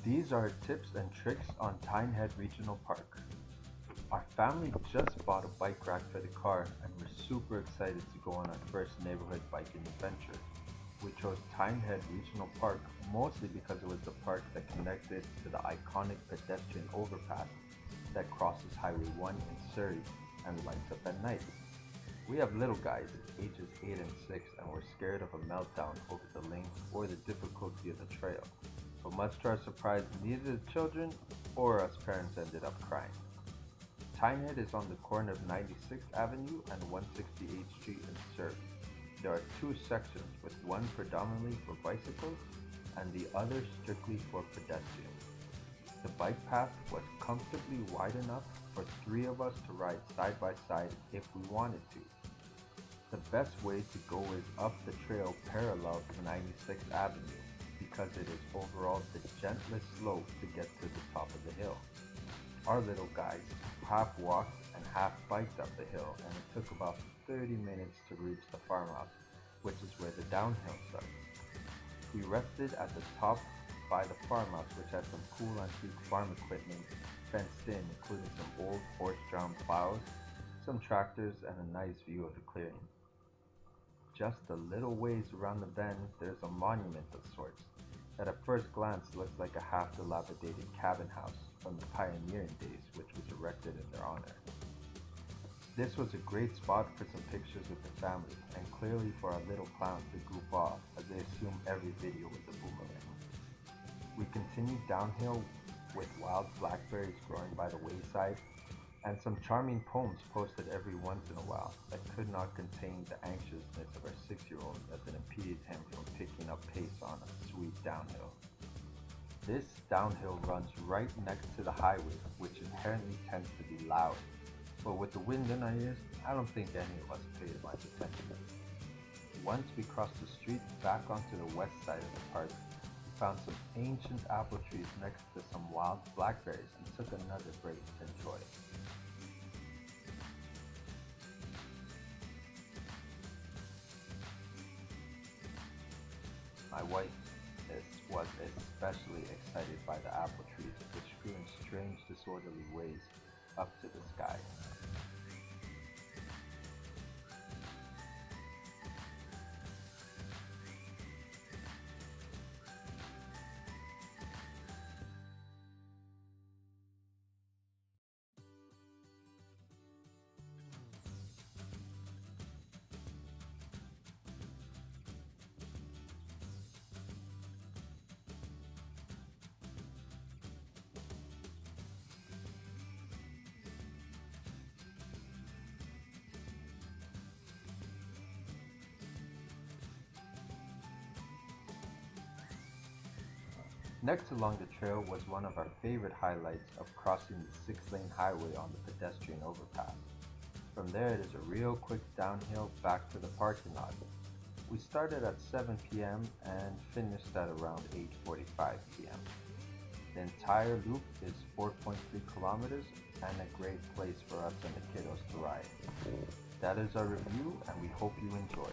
These are tips and tricks on Tynehead Regional Park. Our family just bought a bike rack for the car and we're super excited to go on our first neighborhood biking adventure. We chose Tynehead Regional Park mostly because it was the park that connected to the iconic pedestrian overpass that crosses Highway 1 in Surrey and lights up at night. We have little guys, ages 8 and 6, and we're scared of a meltdown over the length or the difficulty of the trail. But much to our surprise, neither the children or us parents ended up crying. Tynehead is on the corner of 96th Avenue and 168th Street in Surrey. There are two sections, with one predominantly for bicycles and the other strictly for pedestrians. The bike path was comfortably wide enough for three of us to ride side by side if we wanted to. The best way to go is up the trail parallel to 96th Avenue because it is overall the gentlest slope to get to the top of the hill. Our little guys half walked and half biked up the hill, and it took about 30 minutes to reach the farmhouse, which is where the downhill starts. We rested at the top by the farmhouse, which had some cool antique farm equipment fenced in, including some old horse-drawn plows, some tractors, and a nice view of the clearing. Just a little ways around the bend, there's a monument of sorts that at first glance looks like a half-dilapidated cabin house from the pioneering days, which was erected in their honor. This was a great spot for some pictures with the family, and clearly for our little clowns to goof off as they assume every video was a boomerang. We continued downhill with wild blackberries growing by the wayside, and some charming poems posted every once in a while that could not contain the anxiousness of our 6-year-old as it impeded him from picking up pace on a sweet downhill. This downhill runs right next to the highway, which inherently tends to be loud, but with the wind in our ears, I don't think any of us paid much attention. Once we crossed the street back onto the west side of the park, we found some ancient apple trees next to some wild blackberries and took another break to enjoy. My wife was especially excited by the apple trees, which grew in strange, disorderly ways up to the sky. Next along the trail was one of our favorite highlights of crossing the 6-lane highway on the pedestrian overpass. From there it is a real quick downhill back to the parking lot. We started at 7 p.m. and finished at around 8:45 p.m. The entire loop is 4.3 kilometers and a great place for us and the kiddos to ride. That is our review, and we hope you enjoy.